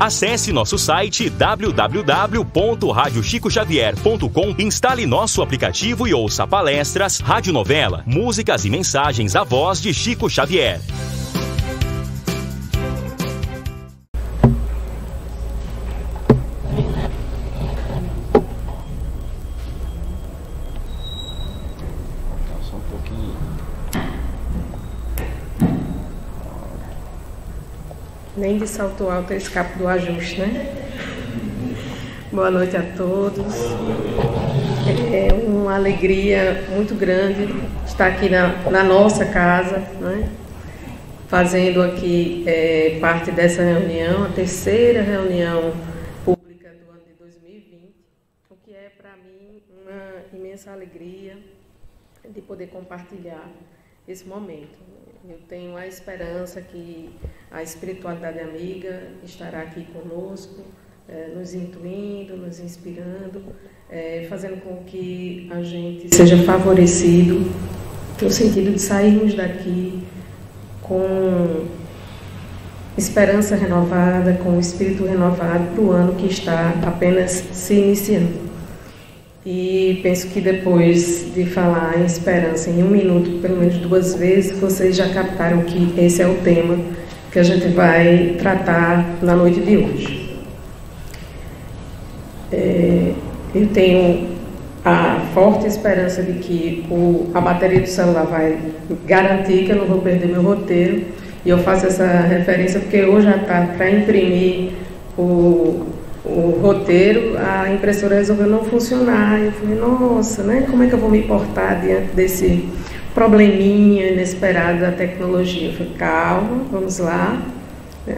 Acesse nosso site www.radiochicoxavier.com, instale nosso aplicativo e ouça palestras, radionovela, músicas e mensagens à voz de Chico Xavier. Nem de salto alto eu escapo do ajuste, né? Boa noite a todos. É uma alegria muito grande estar aqui na nossa casa, né? Fazendo aqui parte dessa reunião, a terceira reunião pública do ano de 2020, o que é para mim uma imensa alegria de poder compartilhar esse momento. Eu tenho a esperança que a espiritualidade amiga estará aqui conosco, nos intuindo, nos inspirando, fazendo com que a gente seja favorecido no sentido de sairmos daqui com esperança renovada, com o espírito renovado para o ano que está apenas se iniciando. E penso que depois de falar em esperança em 1 minuto, pelo menos 2 vezes, vocês já captaram que esse é o tema que a gente vai tratar na noite de hoje. Eu tenho a forte esperança de que a bateria do celular vai garantir que eu não vou perder meu roteiro, e eu faço essa referência porque hoje já está para imprimir o roteiro, a impressora resolveu não funcionar. Eu falei, nossa, né? Como é que eu vou me portar diante desse probleminha inesperado da tecnologia? Eu falei, calma, vamos lá.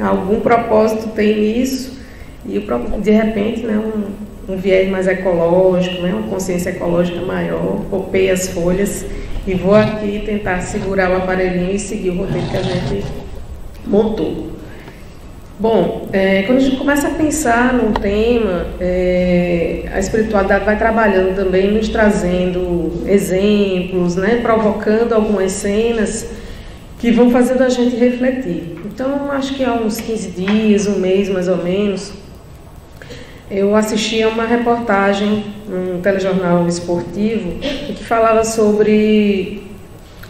Algum propósito tem nisso. E de repente, né, um viés mais ecológico, né, uma consciência ecológica maior, copei as folhas e vou aqui tentar segurar o aparelhinho e seguir o roteiro que a gente montou. Bom, quando a gente começa a pensar no tema, a espiritualidade vai trabalhando também, nos trazendo exemplos, né, provocando algumas cenas que vão fazendo a gente refletir. Então, acho que há uns 15 dias, 1 mês mais ou menos, eu assisti a uma reportagem num telejornal esportivo que falava sobre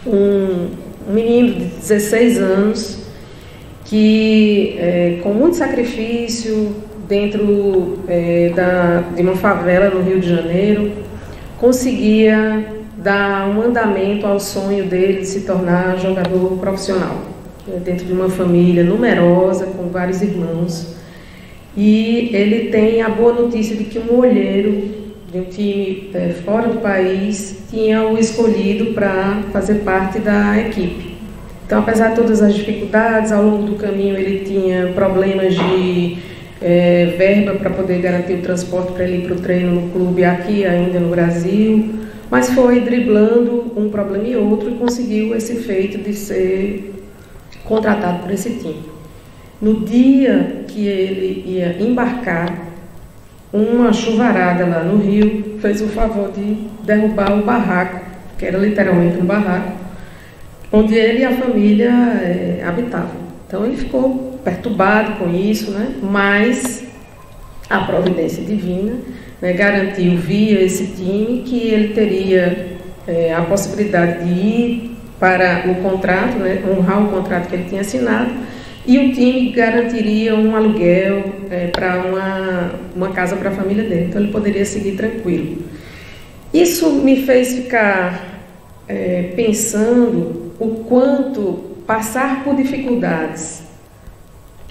um menino de 16 anos que, com muito sacrifício, dentro de uma favela no Rio de Janeiro, conseguia dar um andamento ao sonho dele de se tornar jogador profissional, dentro de uma família numerosa, com vários irmãos. E ele tem a boa notícia de que um olheiro de um time fora do país tinha o escolhido para fazer parte da equipe. Então, apesar de todas as dificuldades, ao longo do caminho ele tinha problemas de verba para poder garantir o transporte para ele ir para o treino no clube aqui ainda no Brasil, mas foi driblando um problema e outro e conseguiu esse feito de ser contratado por esse time. No dia que ele ia embarcar, uma chuvarada lá no Rio fez o favor de derrubar o barraco, que era literalmente um barraco, onde ele e a família habitavam. Então ele ficou perturbado com isso, né? Mas a providência divina, né, garantiu via esse time que ele teria a possibilidade de ir para o contrato, né, honrar o contrato que ele tinha assinado, e o time garantiria um aluguel para uma casa para a família dele. Então ele poderia seguir tranquilo. Isso me fez ficar pensando o quanto passar por dificuldades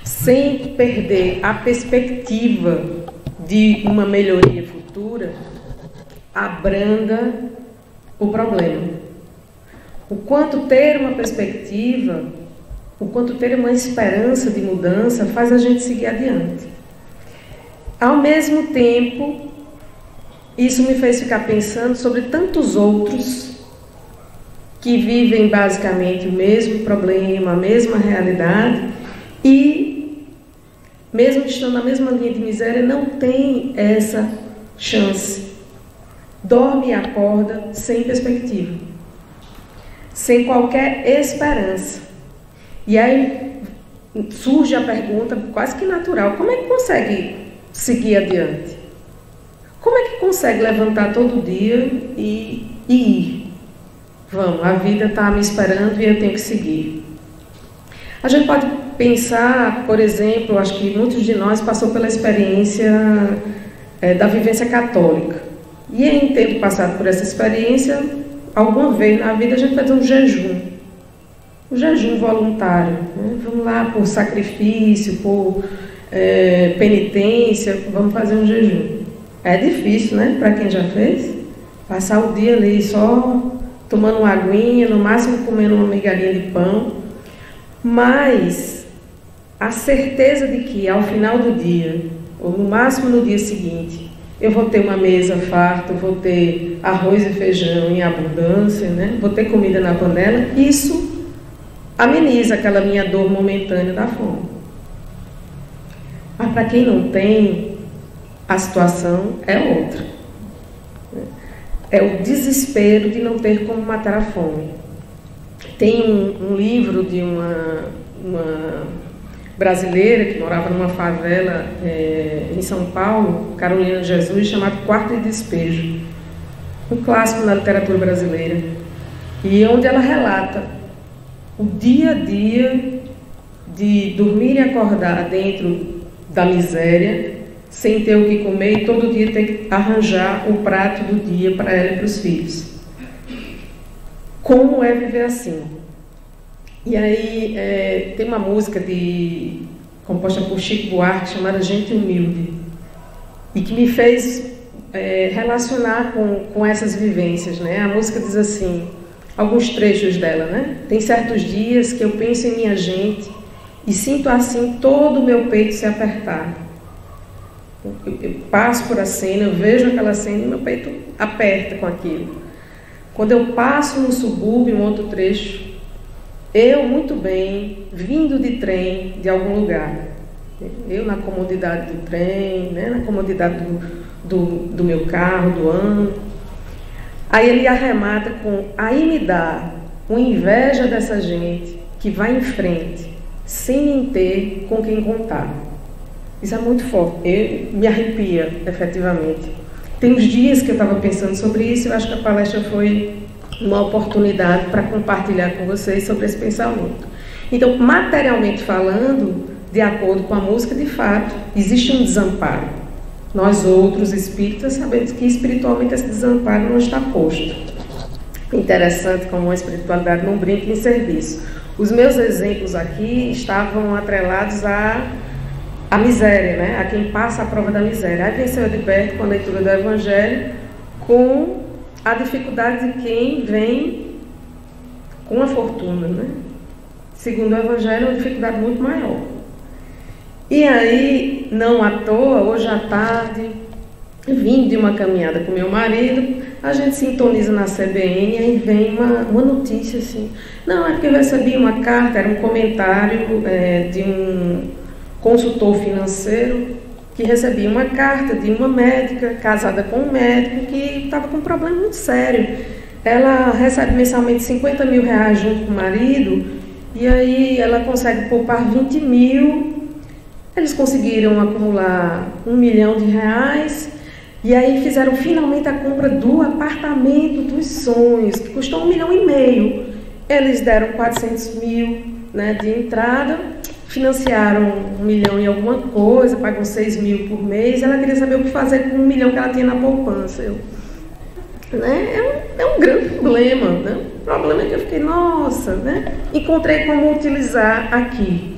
sem perder a perspectiva de uma melhoria futura abranda o problema. O quanto ter uma perspectiva, o quanto ter uma esperança de mudança faz a gente seguir adiante. Ao mesmo tempo, isso me fez ficar pensando sobre tantos outros que vivem basicamente o mesmo problema, a mesma realidade e, mesmo estando na mesma linha de miséria, não tem essa chance. Dorme e acorda sem perspectiva, sem qualquer esperança. E aí surge a pergunta quase que natural: como é que consegue seguir adiante? Como é que consegue levantar todo dia e ir? Vamos, a vida está me esperando e eu tenho que seguir. A gente pode pensar, por exemplo, acho que muitos de nós passou pela experiência da vivência católica. E em tendo passado por essa experiência, alguma vez na vida a gente vai fazer um jejum voluntário, né? Vamos lá, por sacrifício, por penitência, vamos fazer um jejum. É difícil, né, para quem já fez, passar o dia ali só tomando uma aguinha, no máximo comendo uma migalhinha de pão, mas a certeza de que ao final do dia, ou no máximo no dia seguinte, eu vou ter uma mesa farta, vou ter arroz e feijão em abundância, né? Vou ter comida na panela, isso ameniza aquela minha dor momentânea da fome. Mas para quem não tem, a situação é outra. É o desespero de não ter como matar a fome. Tem um livro de uma brasileira que morava numa favela em São Paulo, Carolina Jesus, chamado Quarto de Despejo, um clássico na literatura brasileira, e onde ela relata o dia a dia de dormir e acordar dentro da miséria, sem ter o que comer, e todo dia ter que arranjar o prato do dia para ela e para os filhos. Como é viver assim? E aí tem uma música composta por Chico Buarque chamada Gente Humilde, e que me fez relacionar com essas vivências, né? A música diz assim, alguns trechos dela, né? Tem certos dias que eu penso em minha gente e sinto assim todo o meu peito se apertar. Eu passo por a cena, eu vejo aquela cena e meu peito aperta com aquilo. Quando eu passo no subúrbio, um outro trecho, eu muito bem, vindo de trem de algum lugar. Eu na comodidade do trem, né, na comodidade do meu carro, do ano. Aí ele arremata com: aí me dá uma inveja dessa gente que vai em frente, sem nem ter com quem contar. Isso é muito forte, me arrepia, efetivamente. Tem uns dias que eu estava pensando sobre isso, eu acho que a palestra foi uma oportunidade para compartilhar com vocês sobre esse pensamento. Então, materialmente falando, de acordo com a música, de fato, existe um desamparo. Nós outros espíritas sabemos que espiritualmente esse desamparo não está posto. Interessante como a espiritualidade não brinca em serviço. Os meus exemplos aqui estavam atrelados a miséria, né? A quem passa a prova da miséria. Aí venceu de perto com a leitura do Evangelho, com a dificuldade de quem vem com a fortuna, né? Segundo o Evangelho, é uma dificuldade muito maior. E aí, não à toa, hoje à tarde, vim de uma caminhada com meu marido, a gente sintoniza na CBN e aí vem uma notícia assim. Não, é porque eu recebi uma carta, era um comentário de um consultor financeiro que recebia uma carta de uma médica casada com um médico que estava com um problema muito sério. Ela recebe mensalmente 50 mil reais junto com o marido e aí ela consegue poupar 20 mil. Eles conseguiram acumular 1 milhão de reais e aí fizeram finalmente a compra do apartamento dos sonhos, que custou 1,5 milhão. Eles deram 400 mil, né, de entrada, financiaram 1 milhão e alguma coisa, pagam 6 mil por mês. Ela queria saber o que fazer com 1 milhão que ela tinha na poupança. É um grande problema, né? O problema é que eu fiquei, nossa, né? Encontrei como utilizar aqui.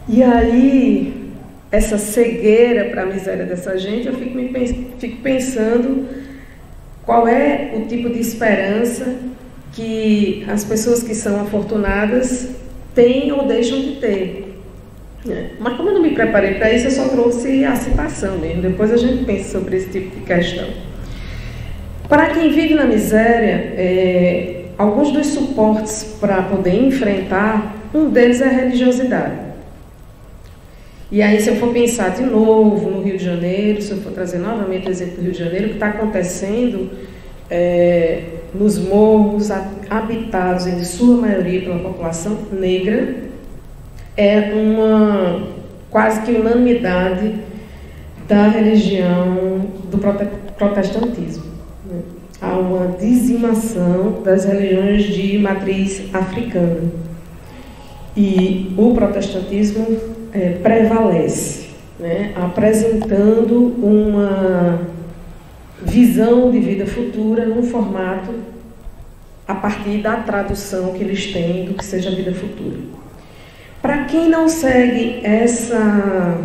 E aí, essa cegueira para a miséria dessa gente, eu fico pensando qual é o tipo de esperança que as pessoas que são afortunadas têm ou deixam de ter. Mas como eu não me preparei para isso, eu só trouxe a citação mesmo. Depois a gente pensa sobre esse tipo de questão. Para quem vive na miséria, alguns dos suportes para poder enfrentar, um deles é a religiosidade. E aí, se eu for pensar de novo no Rio de Janeiro, se eu for trazer novamente o exemplo do Rio de Janeiro, o que está acontecendo nos morros habitados, em sua maioria, pela população negra, é uma quase que unanimidade da religião do protestantismo. Né? Há uma dizimação das religiões de matriz africana. E o protestantismo prevalece, né? Apresentando uma visão de vida futura num formato a partir da tradução que eles têm do que seja a vida futura. Para quem não segue essa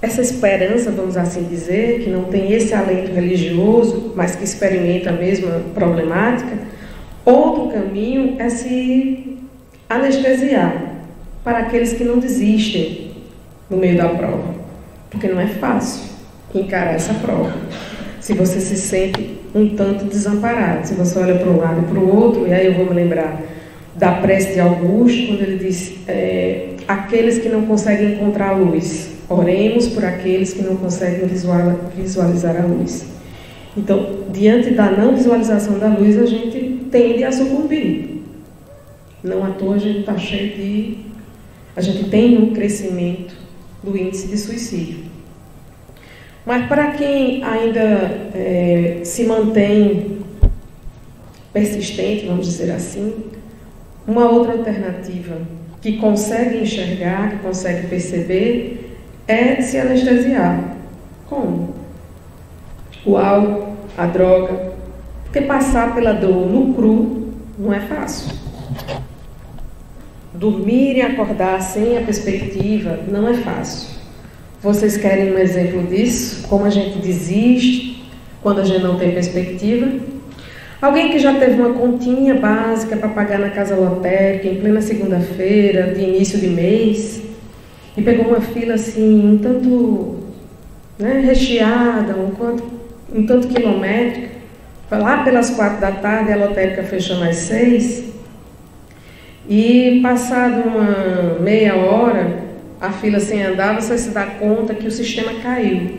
esperança, vamos assim dizer, que não tem esse alento religioso, mas que experimenta a mesma problemática, outro caminho é se anestesiar para aqueles que não desistem no meio da prova, porque não é fácil encarar essa prova. Se você se sente um tanto desamparado, se você olha para um lado e para o outro, e aí eu vou me lembrar da prece de Augusto, quando ele diz, aqueles que não conseguem encontrar a luz, oremos por aqueles que não conseguem visualizar a luz. Então, diante da não visualização da luz, a gente tende a sucumbir. Não à toa a gente está cheio de... A gente tem um crescimento do índice de suicídio. Mas para quem ainda se mantém persistente, vamos dizer assim, uma outra alternativa que consegue enxergar, que consegue perceber, é se anestesiar. Como? O álcool, a droga. Porque passar pela dor no cru não é fácil. Dormir e acordar sem a perspectiva não é fácil. Vocês querem um exemplo disso? Como a gente desiste quando a gente não tem perspectiva? Alguém que já teve uma continha básica para pagar na casa lotérica em plena segunda-feira, de início de mês, e pegou uma fila assim, um tanto recheada, um tanto quilométrica, foi lá pelas 4 da tarde, a lotérica fechando às 6, e passado uma meia hora, a fila sem andar, você se dá conta que o sistema caiu.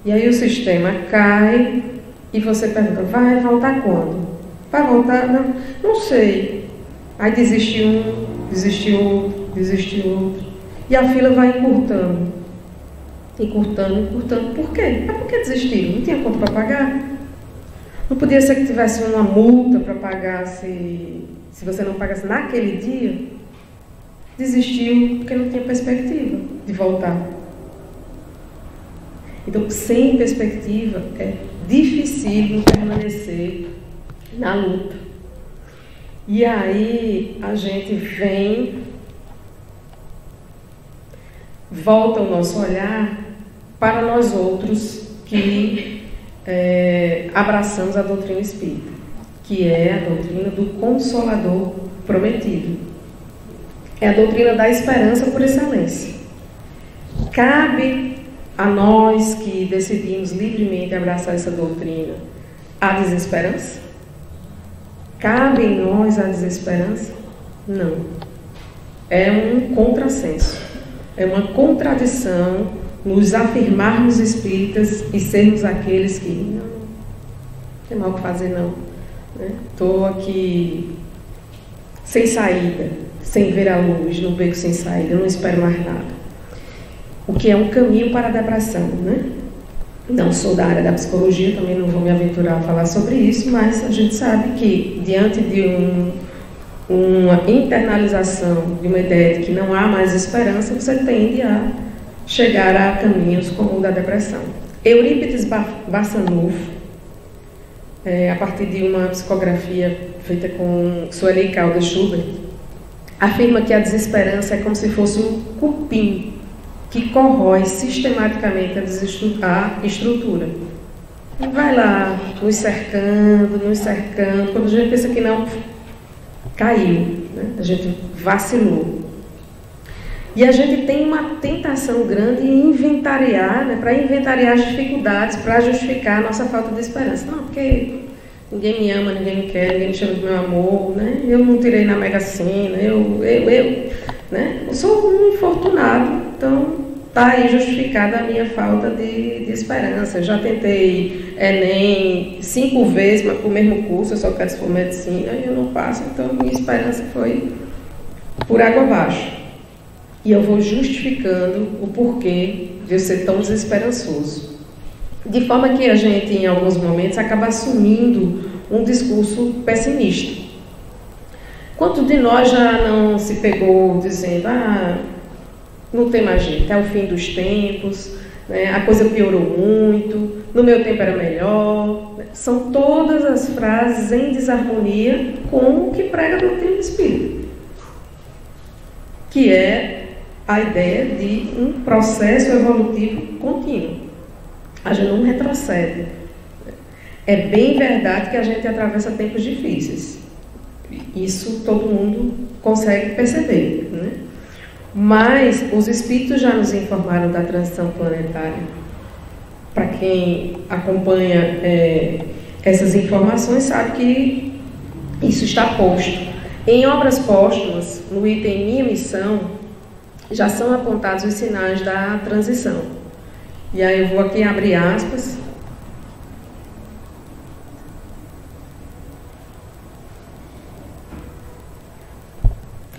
E aí o sistema cai e você pergunta, vai voltar quando? Vai voltar? Não sei. Aí desiste um, desiste outro. E a fila vai encurtando. Encurtando. Por quê? Mas por que desistiram? Não tinha conta para pagar? Não podia ser que tivesse uma multa para pagar se você não pagasse naquele dia? Desistiu porque não tinha perspectiva de voltar. Então, sem perspectiva, é difícil permanecer na luta. E aí, a gente volta o nosso olhar para nós outros que abraçamos a doutrina espírita, que é a doutrina do Consolador prometido. É a doutrina da esperança por excelência. Cabe a nós que decidimos livremente abraçar essa doutrina a desesperança? Cabe em nós a desesperança? Não. É um contrassenso. É uma contradição nos afirmarmos espíritas e sermos aqueles que não tem mal o que fazer não. Estou aqui sem saída, sem ver a luz, no beco sem saída, não espero mais nada. O que é um caminho para a depressão, né? Não sou da área da psicologia, também não vou me aventurar a falar sobre isso, mas a gente sabe que, diante de uma internalização de uma ideia de que não há mais esperança, você tende a chegar a caminhos como o da depressão. Eurípides Barçanufo, a partir de uma psicografia feita com Sueli Caldas Schubert, afirma que a desesperança é como se fosse um cupim que corrói sistematicamente a estrutura. E vai lá, nos cercando, quando a gente pensa que não, caiu, né? A gente vacilou. E a gente tem uma tentação grande em inventariar, né, para inventariar as dificuldades, para justificar a nossa falta de esperança. Não, porque ninguém me ama, ninguém me quer, ninguém me chama de meu amor, né? Eu não tirei na Mega Sena, né? Eu sou um infortunado, então está aí justificada a minha falta de esperança. Eu já tentei Enem 5 vezes, mas para o mesmo curso, eu só quero se for medicina, e eu não passo, então minha esperança foi por água abaixo. E eu vou justificando o porquê de eu ser tão desesperançoso. De forma que a gente, em alguns momentos, acaba assumindo um discurso pessimista. Quanto de nós já não se pegou dizendo, não tem mais jeito, é o fim dos tempos, né? A coisa piorou muito, no meu tempo era melhor. São todas as frases em desarmonia com o que prega a doutrina do Espírito, que é a ideia de um processo evolutivo contínuo. A gente não retrocede. É bem verdade que a gente atravessa tempos difíceis. Isso todo mundo consegue perceber, né? Mas os espíritos já nos informaram da transição planetária. Para quem acompanha essas informações sabe que isso está posto. Em obras póstumas, no item Minha Missão, já são apontados os sinais da transição. E aí eu vou aqui abrir aspas.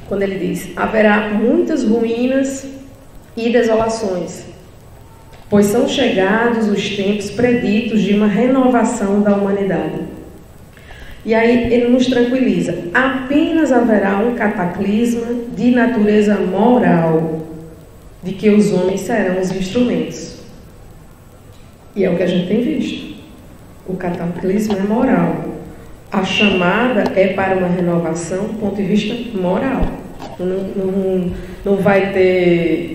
Quando ele diz: haverá muitas ruínas e desolações, pois são chegados os tempos preditos de uma renovação da humanidade. E aí ele nos tranquiliza: apenas haverá um cataclisma de natureza moral, de que os homens serão os instrumentos. E é o que a gente tem visto. O cataclisma é moral. A chamada é para uma renovação do ponto de vista moral. Não vai ter...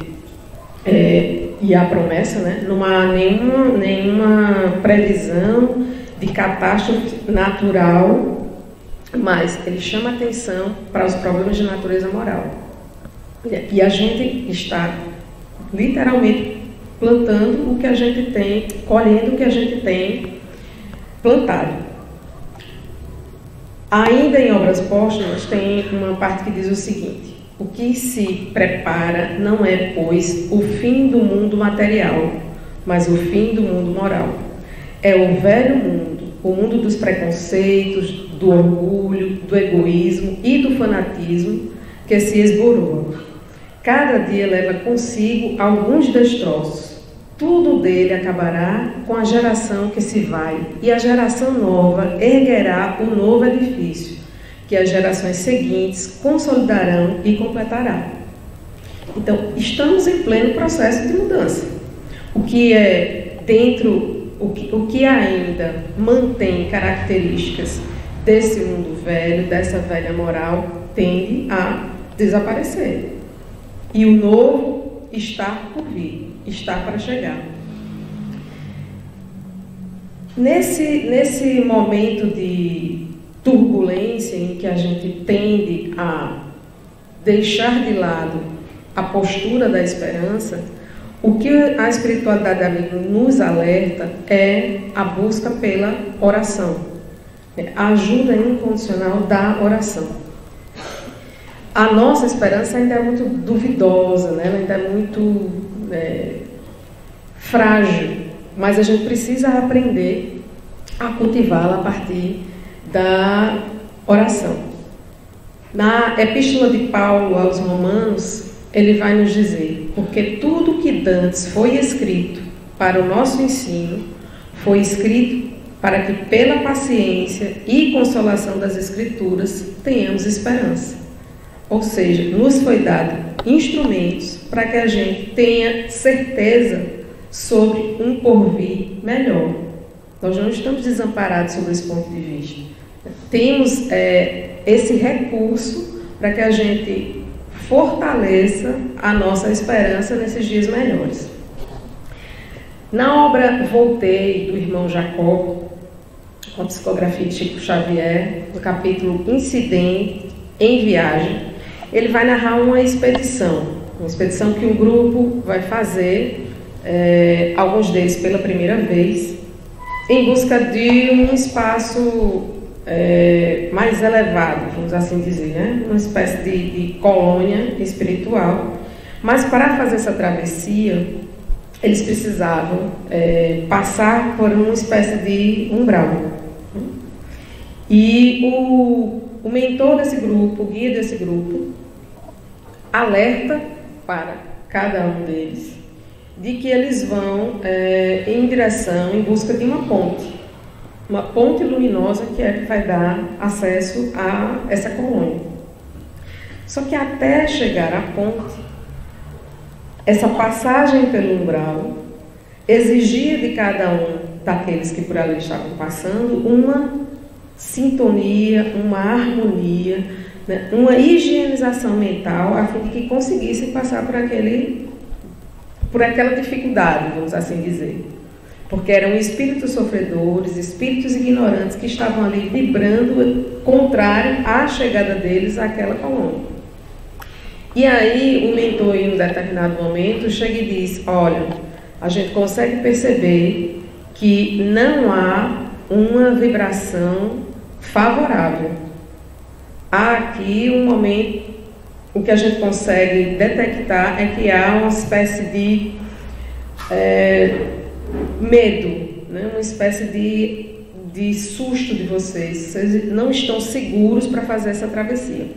e a promessa, né? Não há nenhuma previsão de catástrofe natural, mas ele chama atenção para os problemas de natureza moral. E a gente está literalmente plantando o que a gente tem, colhendo o que a gente tem plantado. Ainda em obras póstumas tem uma parte que diz o seguinte: o que se prepara não é, pois, o fim do mundo material, mas o fim do mundo moral. É o velho mundo, o mundo dos preconceitos, do orgulho, do egoísmo e do fanatismo que se esboroa. Cada dia leva consigo alguns destroços. Tudo dele acabará com a geração que se vai, e a geração nova erguerá o novo edifício, que as gerações seguintes consolidarão e completarão. Então, estamos em pleno processo de mudança. O que é dentro, o que ainda mantém características desse mundo velho, dessa velha moral, tende a desaparecer. E o novo está por vir. Está para chegar. Nesse momento de turbulência em que a gente tende a deixar de lado a postura da esperança, o que a espiritualidade amiga nos alerta é a busca pela oração, a ajuda incondicional da oração. A nossa esperança ainda é muito duvidosa, né? Ela ainda é muito frágil, mas a gente precisa aprender a cultivá-la a partir da oração. Na Epístola de Paulo aos Romanos, ele vai nos dizer: porque tudo que dantes foi escrito para o nosso ensino, foi escrito para que pela paciência e consolação das Escrituras tenhamos esperança. Ou seja, nos foi dado instrumentos para que a gente tenha certeza sobre um porvir melhor. Nós não estamos desamparados sobre esse ponto de vista. Temos esse recurso para que a gente fortaleça a nossa esperança nesses dias melhores. Na obra Voltei, do irmão Jacó, com a psicografia de Chico Xavier, no capítulo Incidente em Viagem, ele vai narrar uma expedição que um grupo vai fazer, alguns deles pela primeira vez, em busca de um espaço mais elevado, vamos assim dizer, né? Uma espécie de colônia espiritual. Mas para fazer essa travessia, eles precisavam passar por uma espécie de umbral. E o mentor desse grupo, o guia desse grupo, alerta para cada um deles de que eles vão em direção, em busca de uma ponte luminosa que é que vai dar acesso a essa colônia. Só que até chegar à ponte, essa passagem pelo umbral exigia de cada um daqueles que por ali estavam passando uma sintonia, uma harmonia, né, uma higienização mental, a fim de que conseguissem passar por aquela dificuldade, vamos assim dizer. Porque eram espíritos sofredores, espíritos ignorantes que estavam ali vibrando contrário à chegada deles àquela colônia. E aí o mentor, em um determinado momento, chega e diz: olha, a gente consegue perceber que não há uma vibração favorável. Há aqui um momento, o que a gente consegue detectar é que há uma espécie de medo, né? Uma espécie de susto de vocês. Vocês não estão seguros para fazer essa travessia.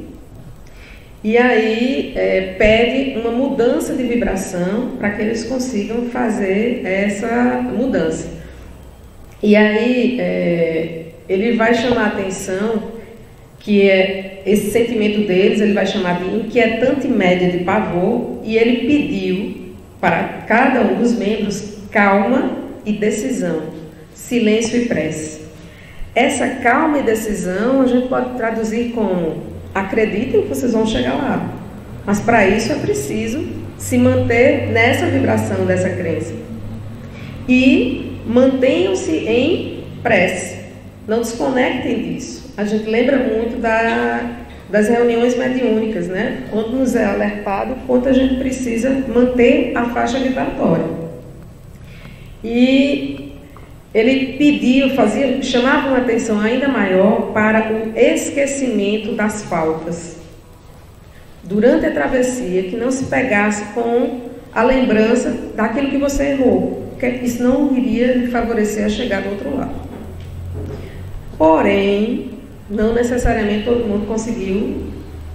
E aí pede uma mudança de vibração para que eles consigam fazer essa mudança. E aí ele vai chamar a atenção que esse sentimento deles, ele vai chamar de inquietante média de pavor, e ele pediu para cada um dos membros calma e decisão, silêncio e prece. Essa calma e decisão a gente pode traduzir como: acreditem que vocês vão chegar lá, mas para isso é preciso se manter nessa vibração dessa crença. E mantenham-se em prece, não desconectem disso. A gente lembra muito das reuniões mediúnicas, né? Onde nos é alertado quanto a gente precisa manter a faixa vibratória. E ele pediu, chamava uma atenção ainda maior para o esquecimento das faltas. Durante a travessia, que não se pegasse com a lembrança daquilo que você errou, porque isso não iria lhe favorecer a chegar do outro lado. Porém, não necessariamente todo mundo conseguiu,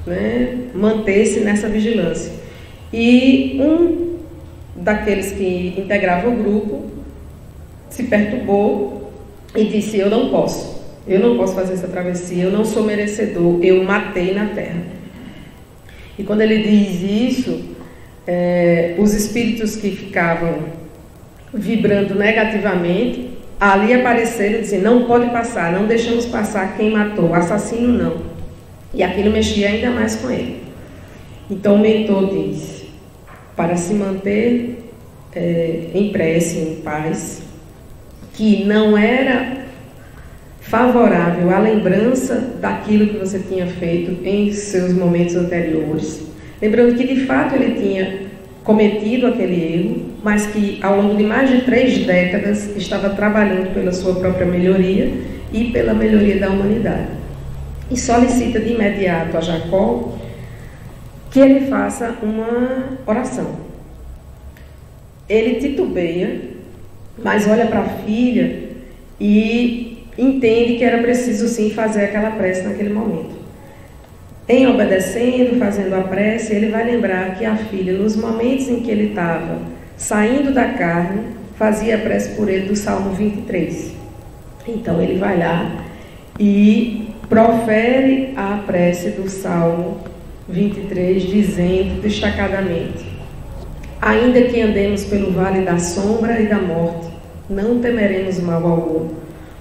né, manter-se nessa vigilância. E um daqueles que integrava o grupo se perturbou e disse: eu não posso fazer essa travessia, eu não sou merecedor, eu matei na terra. E quando ele diz isso, os espíritos que ficavam vibrando negativamente ali apareceram e disseram: não pode passar, não deixamos passar quem matou, assassino não. E aquilo mexia ainda mais com ele. Então o mentor diz, para se manter em prece, em paz, que não era favorável à lembrança daquilo que você tinha feito em seus momentos anteriores. Lembrando que de fato ele tinha cometido aquele erro, mas que ao longo de mais de 3 décadas estava trabalhando pela sua própria melhoria e pela melhoria da humanidade. E solicita de imediato a Jacó que ele faça uma oração. Ele titubeia, mas olha para a filha e entende que era preciso sim fazer aquela prece naquele momento. Em obedecendo, fazendo a prece, ele vai lembrar que a filha, nos momentos em que ele estava saindo da carne, fazia a prece por ele do Salmo 23. Então ele vai lá e profere a prece do Salmo 23, dizendo destacadamente: ainda que andemos pelo vale da sombra e da morte, não temeremos mal algum,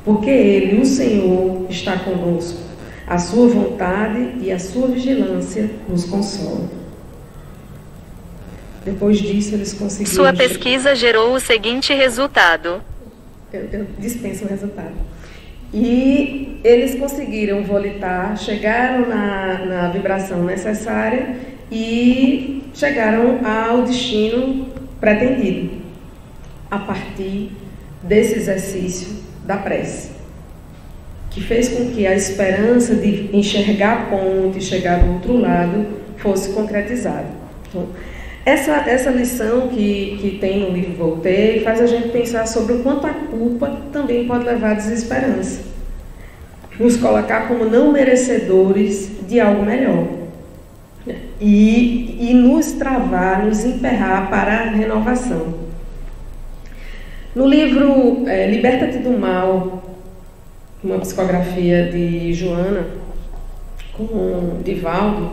porque Ele, o Senhor, está conosco. A sua vontade e a sua vigilância nos consolam. Depois disso, eles conseguiram... Sua pesquisa gerou o seguinte resultado. Eu dispenso o resultado. E eles conseguiram volitar, chegaram na vibração necessária e chegaram ao destino pretendido, a partir desse exercício da prece, que fez com que a esperança de enxergar a ponte e chegar do outro lado fosse concretizada. Então, essa lição que tem no livro Voltaire faz a gente pensar sobre o quanto a culpa também pode levar à desesperança, nos colocar como não merecedores de algo melhor. e nos travar, nos emperrar para a renovação. No livro Liberta-te do Mal, uma psicografia de Joana, com Divaldo,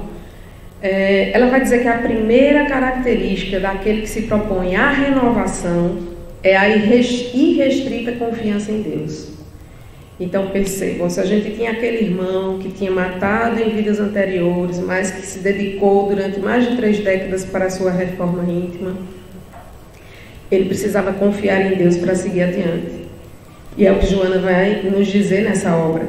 ela vai dizer que a primeira característica daquele que se propõe à renovação é a irrestrita confiança em Deus. Então percebam, se a gente tinha aquele irmão que tinha matado em vidas anteriores, mas que se dedicou durante mais de 3 décadas para a sua reforma íntima, ele precisava confiar em Deus para seguir adiante. E é o que Joana vai nos dizer nessa obra.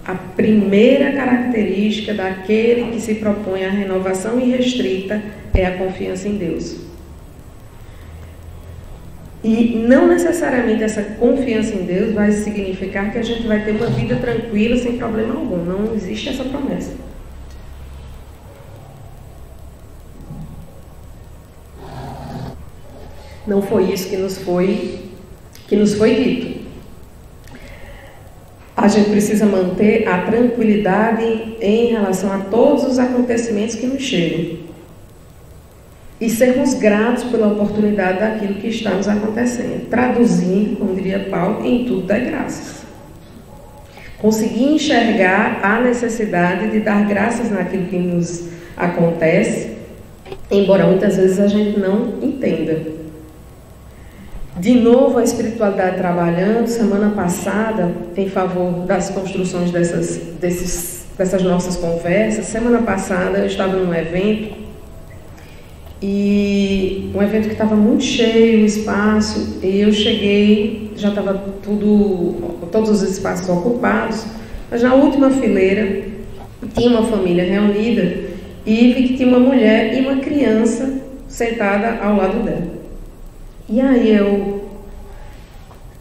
A primeira característica daquele que se propõe à renovação irrestrita é a confiança em Deus. E não necessariamente essa confiança em Deus vai significar que a gente vai ter uma vida tranquila sem problema algum. Não existe essa promessa. Não foi isso que nos foi dito. A gente precisa manter a tranquilidade em relação a todos os acontecimentos que nos chegam. E sermos gratos pela oportunidade daquilo que está nos acontecendo. Traduzindo, como diria Paulo, em tudo dá graças. Conseguir enxergar a necessidade de dar graças naquilo que nos acontece, embora muitas vezes a gente não entenda. De novo a espiritualidade trabalhando, semana passada, em favor das construções dessas nossas conversas. Semana passada eu estava num evento, e um evento que estava muito cheio, o espaço, e eu cheguei, já estava todos os espaços ocupados, mas na última fileira tinha uma família reunida e vi que tinha uma mulher e uma criança sentada ao lado dela. E aí eu,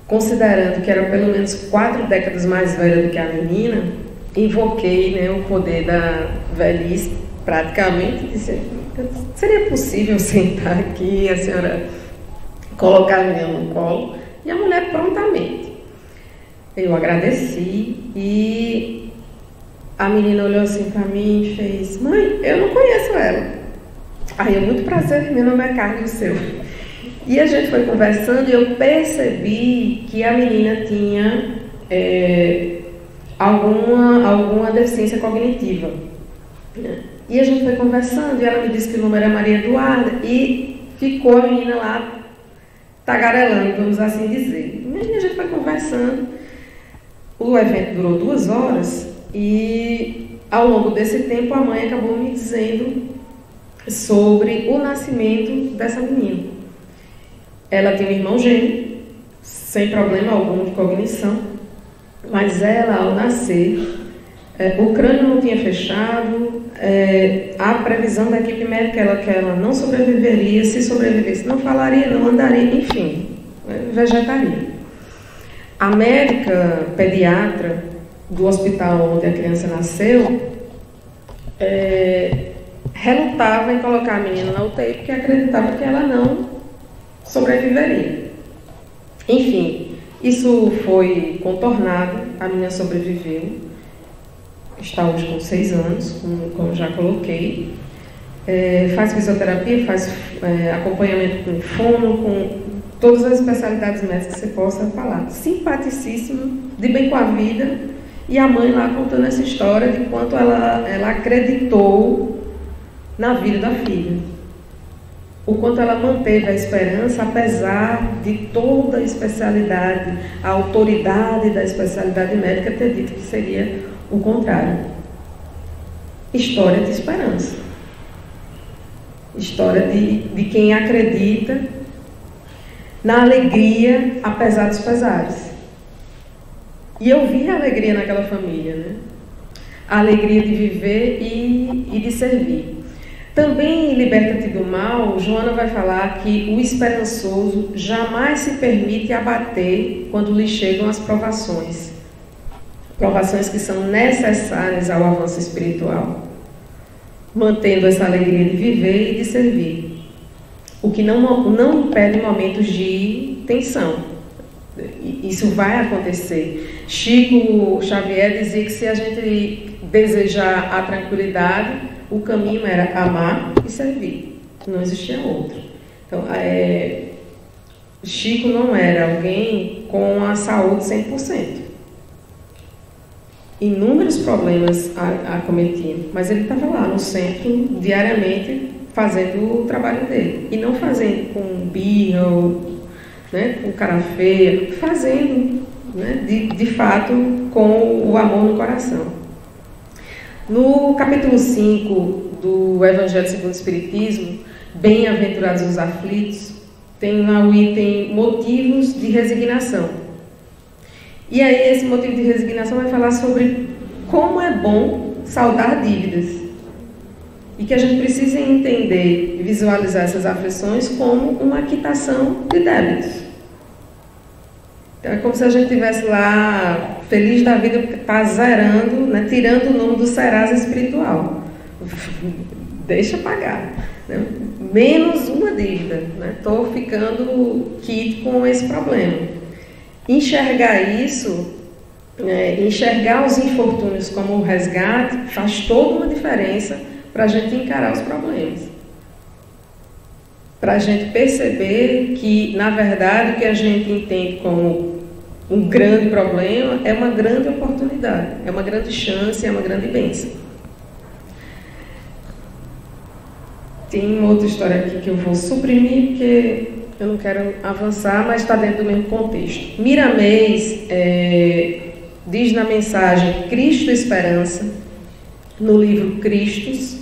considerando que era pelo menos 4 décadas mais velha do que a menina, invoquei, né, o poder da velhice praticamente, e disse: seria possível sentar aqui e a senhora colocar a menina no colo? E a mulher prontamente. Eu agradeci e a menina olhou assim para mim e fez: mãe, eu não conheço ela. Aí eu: muito prazer, meu nome é Carlos, o seu. E a gente foi conversando e eu percebi que a menina tinha alguma deficiência cognitiva. E a gente foi conversando e ela me disse que o nome era Maria Eduarda e ficou a menina lá tagarelando, vamos assim dizer. E a gente foi conversando. O evento durou 2 horas e ao longo desse tempo a mãe acabou me dizendo sobre o nascimento dessa menina. Ela tinha um irmão gêmeo, sem problema algum de cognição, mas ela, ao nascer, o crânio não tinha fechado, a previsão da equipe médica era que ela não sobreviveria, se sobrevivesse não falaria, não andaria, enfim, vegetaria. A médica pediatra do hospital onde a criança nasceu relutava em colocar a menina na UTI porque acreditava que ela não sobreviveria. Enfim, isso foi contornado, a menina sobreviveu, está hoje com 6 anos, como já coloquei, faz fisioterapia, faz acompanhamento com fono, com todas as especialidades médicas que você possa falar. Simpaticíssima, de bem com a vida, e a mãe lá contando essa história de quanto ela acreditou na vida da filha. O quanto ela manteve a esperança, apesar de toda a especialidade, a autoridade da especialidade médica ter dito que seria o contrário. História de esperança. História de quem acredita na alegria, apesar dos pesares. E eu vi a alegria naquela família, né? A alegria de viver e de servir. Também em Liberta-te do Mal, Joana vai falar que o esperançoso jamais se permite abater quando lhe chegam as provações. Provações que são necessárias ao avanço espiritual, mantendo essa alegria de viver e de servir. O que não impede momentos de tensão. Isso vai acontecer. Chico Xavier dizia que se a gente desejar a tranquilidade, O caminho era amar e servir. Não existia outro. Então, Chico não era alguém com a saúde 100%. Inúmeros problemas acometiam, mas ele estava lá no centro, diariamente, fazendo o trabalho dele. E não fazendo com birra ou, né, com cara feia, fazendo, né, de fato, com o amor no coração. No capítulo 5 do Evangelho segundo o Espiritismo, Bem-aventurados os aflitos, tem lá o item motivos de resignação. E aí esse motivo de resignação vai falar sobre como é bom saldar dívidas. E que a gente precisa entender e visualizar essas aflições como uma quitação de débitos. Então é como se a gente estivesse lá feliz da vida porque está zerando, né, tirando o nome do Serasa espiritual. Deixa pagar. Né? Menos uma dívida. Estou ficando quite com esse problema. Enxergar isso, enxergar os infortúnios como um resgate, faz toda uma diferença para a gente encarar os problemas. Para a gente perceber que, na verdade, o que a gente entende como um grande problema é uma grande oportunidade, é uma grande chance, é uma grande bênção. Tem uma outra história aqui que eu vou suprimir, porque eu não quero avançar, mas está dentro do mesmo contexto. Miramês diz na mensagem Cristo Esperança, no livro Cristos,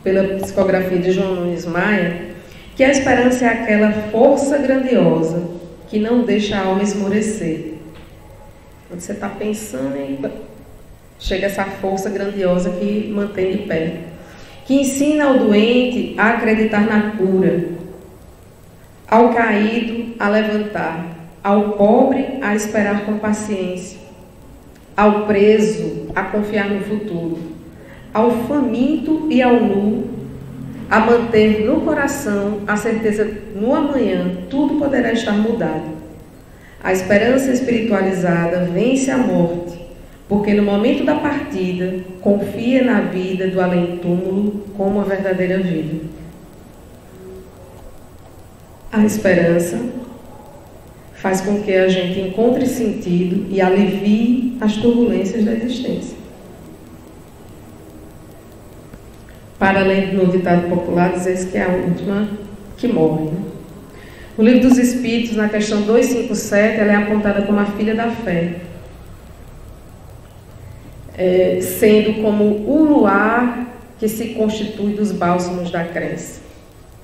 pela psicografia de João Nunes Maia, que a esperança é aquela força grandiosa que não deixa a alma esmorecer. Quando você está pensando em... chega essa força grandiosa que mantém de pé. Que ensina ao doente a acreditar na cura, ao caído a levantar, ao pobre a esperar com paciência, ao preso a confiar no futuro, ao faminto e ao nu a manter no coração a certeza no amanhã tudo poderá estar mudado. A esperança espiritualizada vence a morte, porque no momento da partida confia na vida do além-túmulo como a verdadeira vida. A esperança faz com que a gente encontre sentido e alivie as turbulências da existência. Para além do ditado popular, diz que é a última que morre. Né? No Livro dos Espíritos, na questão 257, ela é apontada como a filha da fé, sendo como o luar que se constitui dos bálsamos da crença.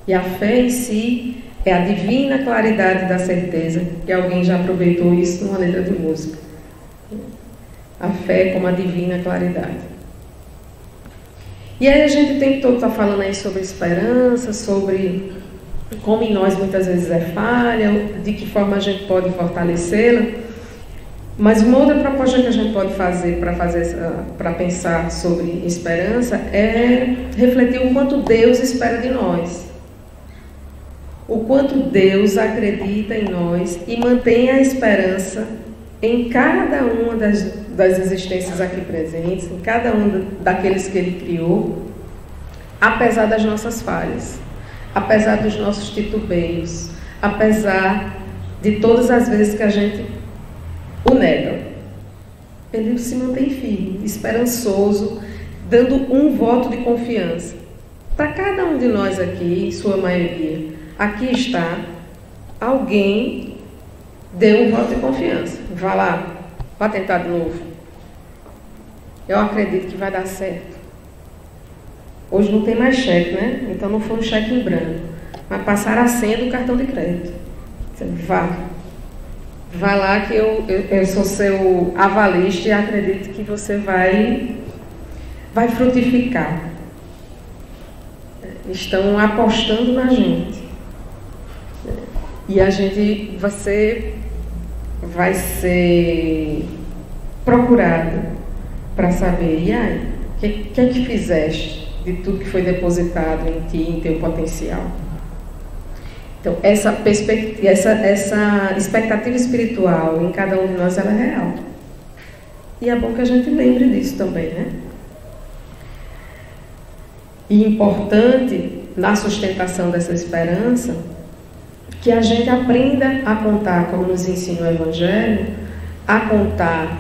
E a fé em si é a divina claridade da certeza, que alguém já aproveitou isso numa letra de música. A fé como a divina claridade. E aí a gente tem que todo estar falando aí sobre esperança, sobre como em nós muitas vezes é falha, de que forma a gente pode fortalecê-la. Mas uma outra proposta que a gente pode fazer para pensar sobre esperança é refletir o quanto Deus espera de nós. O quanto Deus acredita em nós e mantém a esperança em cada uma das existências aqui presentes, em cada um daqueles que Ele criou, apesar das nossas falhas, apesar dos nossos titubeios, apesar de todas as vezes que a gente o nega. Ele se mantém firme, esperançoso, dando um voto de confiança. Para cada um de nós aqui, em sua maioria, aqui está, alguém deu um voto de confiança. Vá lá, vá tentar de novo. Eu acredito que vai dar certo. Hoje não tem mais cheque, né? Então não foi um cheque em branco. Vai passar a senha do cartão de crédito. Você vai lá que eu sou seu avalista e acredito que você vai frutificar. Estão apostando na gente. E a gente vai ser procurada para saber, e aí, o que é que fizeste de tudo que foi depositado em ti, em teu potencial? Então, essa expectativa espiritual em cada um de nós, ela é real. E é bom que a gente lembre disso também, né? e importante na sustentação dessa esperança, que a gente aprenda a contar, como nos ensina o Evangelho, a contar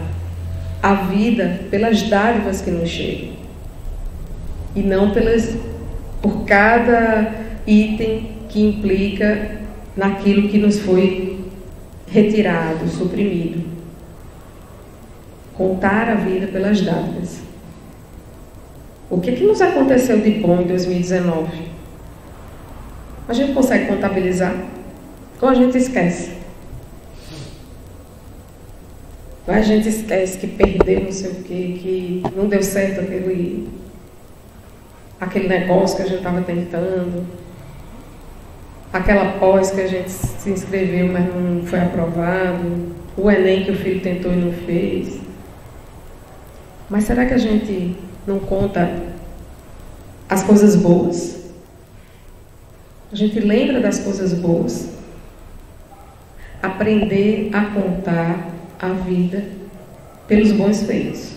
a vida pelas dádivas que nos chegam, e não por cada item que implica naquilo que nos foi retirado, suprimido. Contar a vida pelas dádivas. O que nos aconteceu de bom em 2019? A gente consegue contabilizar? Ou a gente esquece? Ou a gente esquece que perdeu não sei o quê, que não deu certo aquele negócio que a gente estava tentando, aquela pós que a gente se inscreveu, mas não foi aprovado, o Enem que o filho tentou e não fez. Mas será que a gente não conta as coisas boas? A gente lembra das coisas boas? Aprender a contar a vida pelos bons feitos.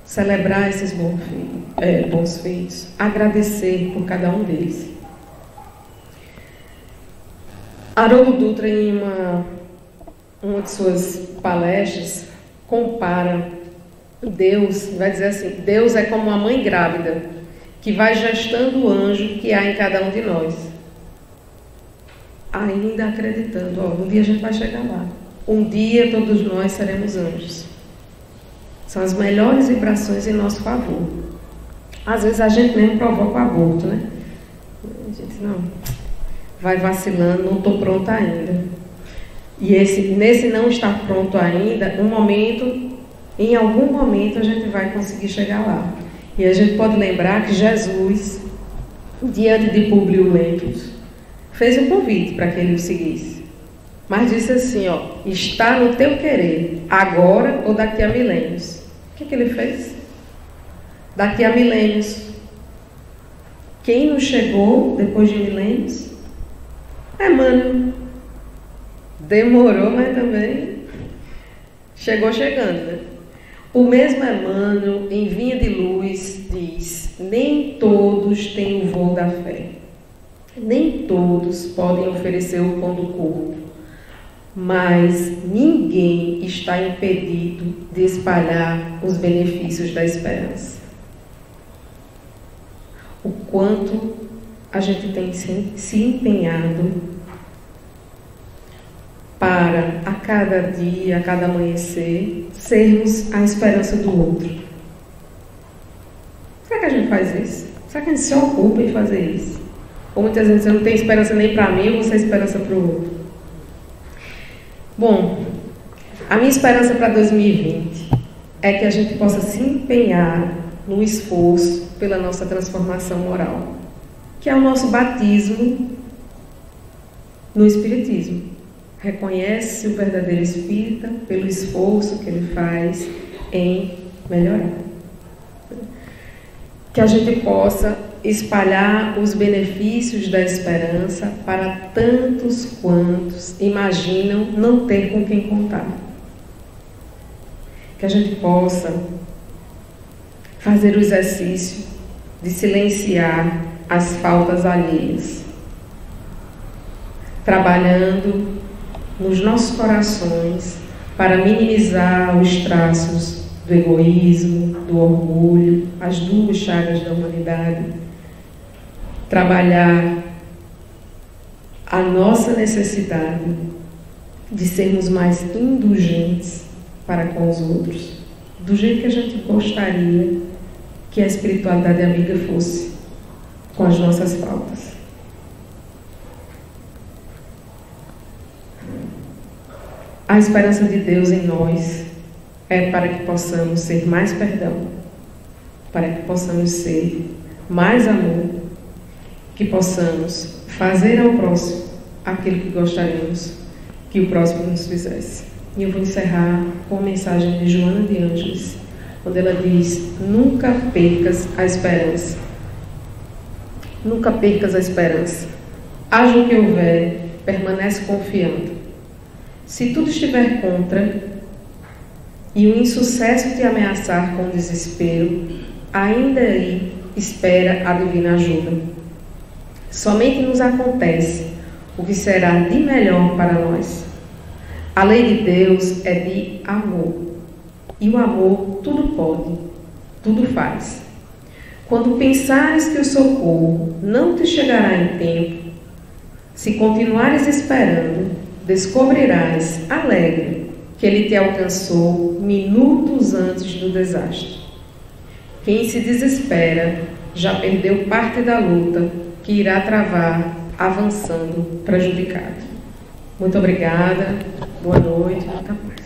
Celebrar esses bons feitos. Agradecer por cada um deles. Haroldo Dutra, em uma de suas palestras, compara Deus, vai dizer assim: Deus é como uma mãe grávida que vai gestando o anjo que há em cada um de nós, ainda acreditando, um dia a gente vai chegar lá, um dia todos nós seremos anjos. São as melhores vibrações em nosso favor. Às vezes a gente mesmo provoca o aborto, né? A gente não vai vacilando, não estou pronta ainda. E nesse não estar pronto ainda, em algum momento a gente vai conseguir chegar lá. E a gente pode lembrar que Jesus, diante de Públio Lentulus, fez um convite para que ele o seguisse. Mas disse assim, está no teu querer, agora ou daqui a milênios. O que ele fez? Daqui a milênios. Quem não chegou depois de milênios? Emmanuel. Demorou, mas também chegou chegando, né? O mesmo Emmanuel, em Vinha de Luz, diz: nem todos têm o voo da fé. Nem todos podem oferecer o pão do corpo. Mas ninguém está impedido de espalhar os benefícios da esperança. O quanto a gente tem se empenhado para, a cada dia, a cada amanhecer, sermos a esperança do outro. Será que a gente faz isso? Será que a gente se ocupa em fazer isso? Ou muitas vezes eu não tenho esperança nem para mim, eu vou ser esperança para o outro. Bom, a minha esperança para 2020 é que a gente possa se empenhar no esforço pela nossa transformação moral, que é o nosso batismo no Espiritismo. Reconhece o verdadeiro espírita pelo esforço que ele faz em melhorar. Que a gente possa espalhar os benefícios da esperança para tantos quantos imaginam não ter com quem contar. Que a gente possa fazer o exercício de silenciar as faltas alheias, trabalhando nos nossos corações para minimizar os traços do egoísmo, do orgulho, as duas chagas da humanidade, trabalhar a nossa necessidade de sermos mais indulgentes para com os outros, do jeito que a gente gostaria que a espiritualidade amiga fosse com as nossas faltas. A esperança de Deus em nós é para que possamos ser mais perdão, para que possamos ser mais amor, que possamos fazer ao próximo aquilo que gostaríamos que o próximo nos fizesse. E eu vou encerrar com a mensagem de Joana de Ângeles, quando ela diz: nunca percas a esperança. Nunca percas a esperança. Haja o que houver, permanece confiando. Se tudo estiver contra e o insucesso te ameaçar com desespero, ainda aí espera a divina ajuda. Somente nos acontece o que será de melhor para nós. A lei de Deus é de amor, e o amor tudo pode, tudo faz. Quando pensares que o socorro não te chegará em tempo, se continuares esperando, descobrirás, alegre, que ele te alcançou minutos antes do desastre. Quem se desespera já perdeu parte da luta que irá travar, avançando prejudicado. Muito obrigada, boa noite, muita paz.